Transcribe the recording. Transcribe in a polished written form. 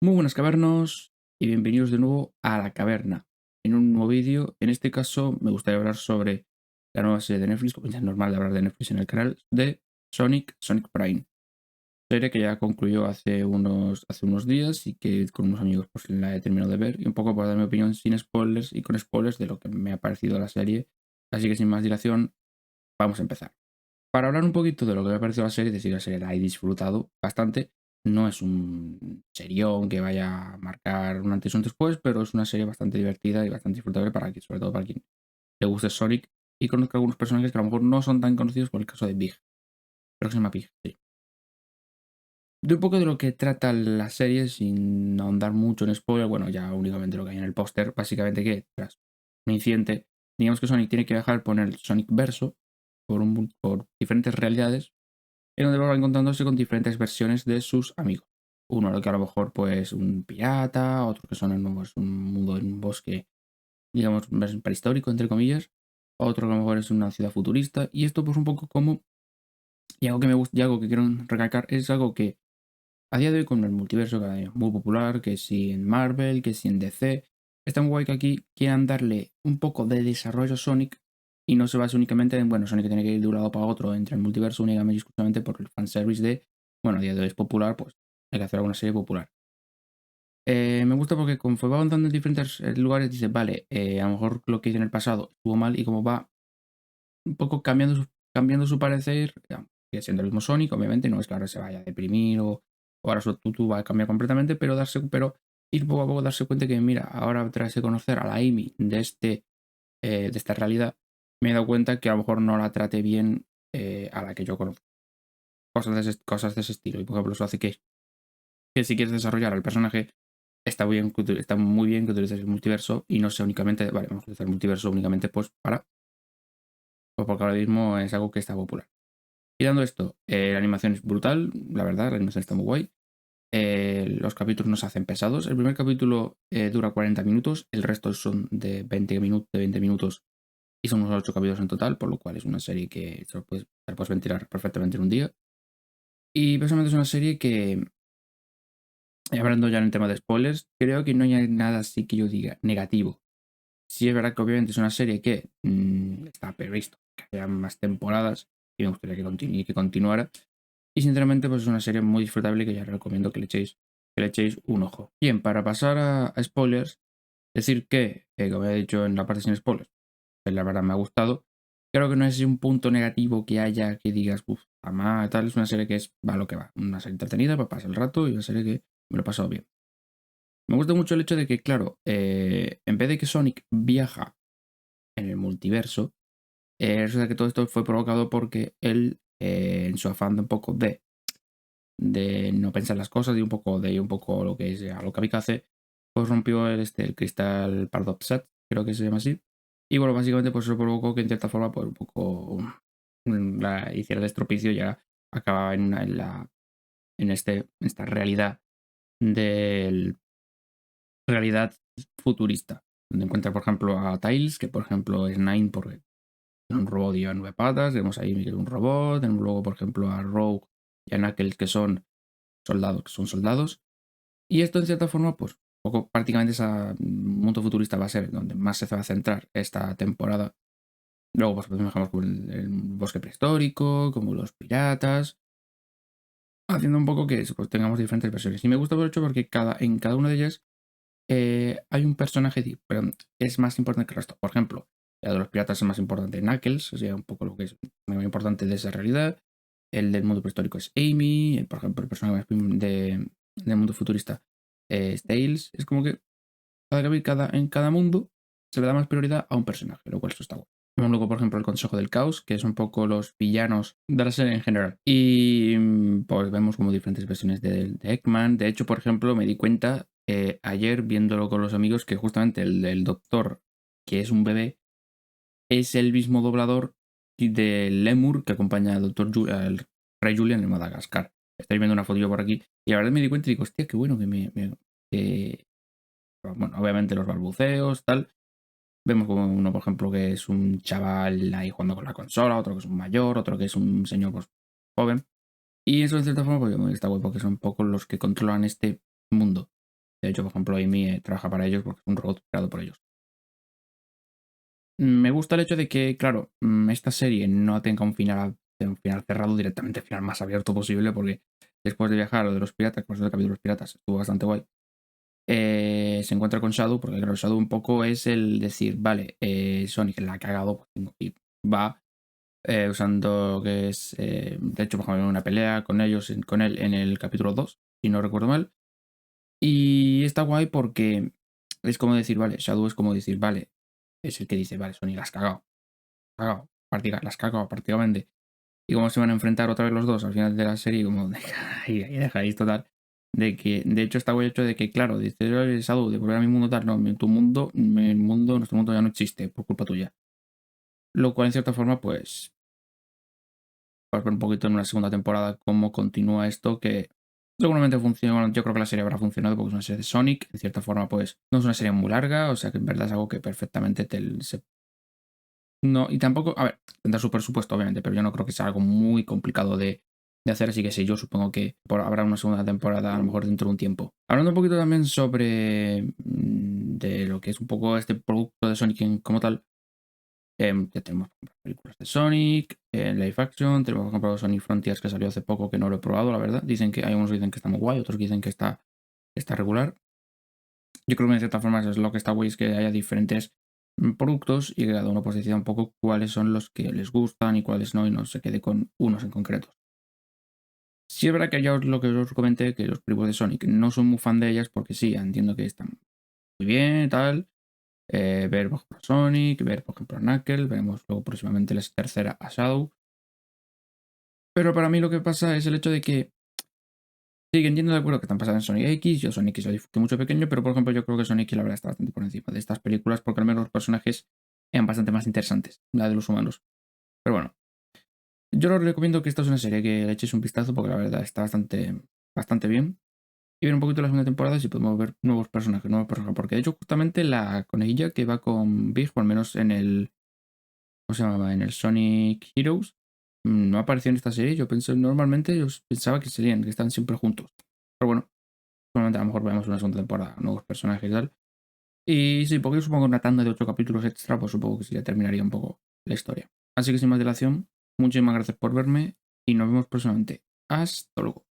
Muy buenas cavernos y bienvenidos de nuevo a la caverna. En un nuevo vídeo, en este caso me gustaría hablar sobre la nueva serie de Netflix, como ya es normal de hablar de Netflix en el canal, de Sonic Prime. Serie que ya concluyó hace unos días y que con unos amigos pues la he terminado de ver y un poco para dar mi opinión sin spoilers y con spoilers de lo que me ha parecido la serie. Así que sin más dilación, vamos a empezar. Para hablar un poquito de lo que me ha parecido la serie, decir la serie la he disfrutado bastante. No es un serión que vaya a marcar un antes y un después, pero es una serie bastante divertida y bastante disfrutable para quien, sobre todo para quien le guste Sonic y conozca algunos personajes que a lo mejor no son tan conocidos por el caso de Big. Creo que se llama Big, sí. De un poco de lo que trata la serie, sin ahondar mucho en spoiler, bueno, ya únicamente lo que hay en el póster, básicamente que tras un incidente, digamos que Sonic tiene que viajar por el Sonic Verso, por diferentes realidades en donde va encontrándose con diferentes versiones de sus amigos. Uno que a lo mejor pues un pirata, otro que son es un mundo en un bosque, digamos, prehistórico, entre comillas, otro que a lo mejor es una ciudad futurista, y esto pues un poco como, y algo que me gusta, y algo que quiero recalcar, es algo que a día de hoy con el multiverso que es muy popular, que si en Marvel, que si en DC, es tan guay que aquí quieran darle un poco de desarrollo a Sonic y no se basa únicamente en, bueno, Sonic tiene que ir de un lado para otro entre el multiverso únicamente y exclusivamente por el fanservice de, bueno, a día de hoy es popular, pues hay que hacer alguna serie popular. Me gusta porque conforme va avanzando en diferentes lugares, dice, vale, a lo mejor lo que hice en el pasado estuvo mal y como va un poco cambiando su parecer, sigue siendo el mismo Sonic, obviamente, no es que ahora se vaya a deprimir o ahora su actitud va a cambiar completamente, pero ir poco a poco darse cuenta que, mira, ahora tras de conocer a la Amy de esta realidad, me he dado cuenta que a lo mejor no la trate bien a la que yo conozco. Cosas de ese estilo. Y por ejemplo, eso hace que si quieres desarrollar al personaje, está muy bien que utilices el multiverso y no sea únicamente, vale, vamos a utilizar el multiverso únicamente pues pues porque ahora mismo es algo que está popular. Y dando esto, la animación es brutal, la verdad, la animación está muy guay. Los capítulos no se hacen pesados. El primer capítulo dura 40 minutos, el resto son de 20 minutos y son unos 8 capítulos en total, por lo cual es una serie que te la puedes ventilar perfectamente en un día. Y personalmente es una serie que, hablando ya en el tema de spoilers, creo que no hay nada así que yo diga negativo. Sí es verdad que obviamente es una serie que está previsto que haya más temporadas y me gustaría que continuara. Y sinceramente, pues es una serie muy disfrutable que ya recomiendo que le echéis un ojo. Bien, para pasar a spoilers, decir que, como he dicho en la parte sin spoilers, que la verdad me ha gustado. Creo que no es un punto negativo que haya que digas, uff, amá, tal, es una serie que va a lo que va. Una serie entretenida para pasar el rato y una serie que me lo he pasado bien. Me gusta mucho el hecho de que, claro, en vez de que Sonic viaja en el multiverso, resulta que todo esto fue provocado porque él, en su afán de un poco de no pensar las cosas y un poco lo que es a lo kamikaze, pues rompió el cristal Pardopsat, creo que se llama así. Y bueno, básicamente pues eso provocó que en cierta forma pues un poco hiciera el estropicio, ya acababa en esta realidad futurista, donde encuentra por ejemplo a Tails, que por ejemplo es Nine porque es un robot y lleva 9 patas, tenemos ahí que es un robot, tenemos luego por ejemplo a Rogue y a Knuckles que son soldados. Y esto, en cierta forma, pues, poco prácticamente ese mundo futurista va a ser donde más se va a centrar esta temporada. Luego, pues, dejamos como el bosque prehistórico, como los piratas, haciendo un poco que pues, tengamos diferentes versiones. Y me gusta por hecho porque en cada una de ellas hay un personaje pero es más importante que el resto. Por ejemplo, la de los piratas es más importante Knuckles, o sea, un poco lo que es muy importante de esa realidad. El del mundo prehistórico es Amy, por ejemplo, el personaje del mundo futurista es Tails. Es como que en cada mundo se le da más prioridad a un personaje, lo cual eso está bueno. Vemos luego, por ejemplo, el Consejo del Caos, que es un poco los villanos de la serie en general. Y pues vemos como diferentes versiones de Eggman. De hecho, por ejemplo, me di cuenta ayer viéndolo con los amigos que justamente el del doctor, que es un bebé, es el mismo doblador del Lemur que acompaña al Rey Julian en Madagascar. Estoy viendo una foto por aquí y la verdad me di cuenta y digo, hostia, qué bueno que bueno, obviamente los balbuceos, tal. Vemos como uno, por ejemplo, que es un chaval ahí jugando con la consola, otro que es un mayor, otro que es un señor pues, joven. Y eso, en cierta forma, pues, está guay porque son un poco los que controlan este mundo. De hecho, por ejemplo, Amy trabaja para ellos porque es un robot creado por ellos. Me gusta el hecho de que, claro, esta serie no tenga un final cerrado, directamente el final más abierto posible, porque después de viajar a lo de los piratas, por eso el capítulo de los piratas estuvo bastante guay. Se encuentra con Shadow, porque claro, Shadow un poco es el decir, vale, Sonic la ha cagado, pues tengo que ir. Va usando que es, de hecho, por ejemplo, una pelea con ellos, con él en el capítulo 2 si no recuerdo mal. Y está guay porque es como decir, vale, Shadow es como decir, vale, es el que dice, vale, Sonic la has cagado, cagado, las has cagado prácticamente. Y cómo se van a enfrentar otra vez los dos al final de la serie, como dejáis total. De que, de hecho, está guay el hecho de que, claro, dice Shadow, de volver a mi mundo tal, no, tu mundo, nuestro mundo ya no existe por culpa tuya. Lo cual, en cierta forma, pues, para ver un poquito en una segunda temporada cómo continúa esto, que seguramente funciona. Yo creo que la serie habrá funcionado porque es una serie de Sonic. En cierta forma, pues, no es una serie muy larga, o sea que en verdad es algo que perfectamente no, y tampoco, a ver, tendrá su presupuesto, obviamente, pero yo no creo que sea algo muy complicado de hacer, así que sí, yo supongo que habrá una segunda temporada a lo mejor dentro de un tiempo. Hablando un poquito también sobre de lo que es un poco este producto de Sonic como tal, ya tenemos películas de Sonic, live action, tenemos por ejemplo Sonic Frontiers que salió hace poco que no lo he probado, la verdad. Dicen que hay unos que dicen que está muy guay, otros que dicen que está regular. Yo creo que de cierta forma eso es lo que está guay, es que haya diferentes productos y que cada uno pues decida un poco cuáles son los que les gustan y cuáles no, y no se quede con unos en concreto. Sí es verdad que ya lo que os comenté, que los películas de Sonic no son muy fan de ellas porque sí, entiendo que están muy bien y tal. Ver por ejemplo a Sonic, ver por ejemplo a Knuckles, veremos luego próximamente la tercera a Shadow. Pero para mí lo que pasa es el hecho de que sí, que entiendo de acuerdo que están pasadas en Sonic X, yo Sonic X lo disfruté mucho pequeño, pero por ejemplo yo creo que Sonic X la verdad está bastante por encima de estas películas porque al menos los personajes eran bastante más interesantes, la de los humanos. Pero bueno, yo os recomiendo que esta es una serie que le echéis un vistazo porque la verdad está bastante bien. Y ver un poquito la segunda temporada si podemos ver nuevos personajes, porque de hecho justamente la conejilla que va con Big, por lo menos en el, ¿cómo se llamaba? En el Sonic Heroes, no apareció en esta serie, normalmente yo pensaba que serían, que están siempre juntos. Pero bueno, solamente a lo mejor veamos una segunda temporada, nuevos personajes y tal. Y sí, porque yo supongo que una tanda de 8 capítulos extra, pues supongo que sí ya terminaría un poco la historia. Así que sin más dilación, muchísimas gracias por verme y nos vemos próximamente. Hasta luego.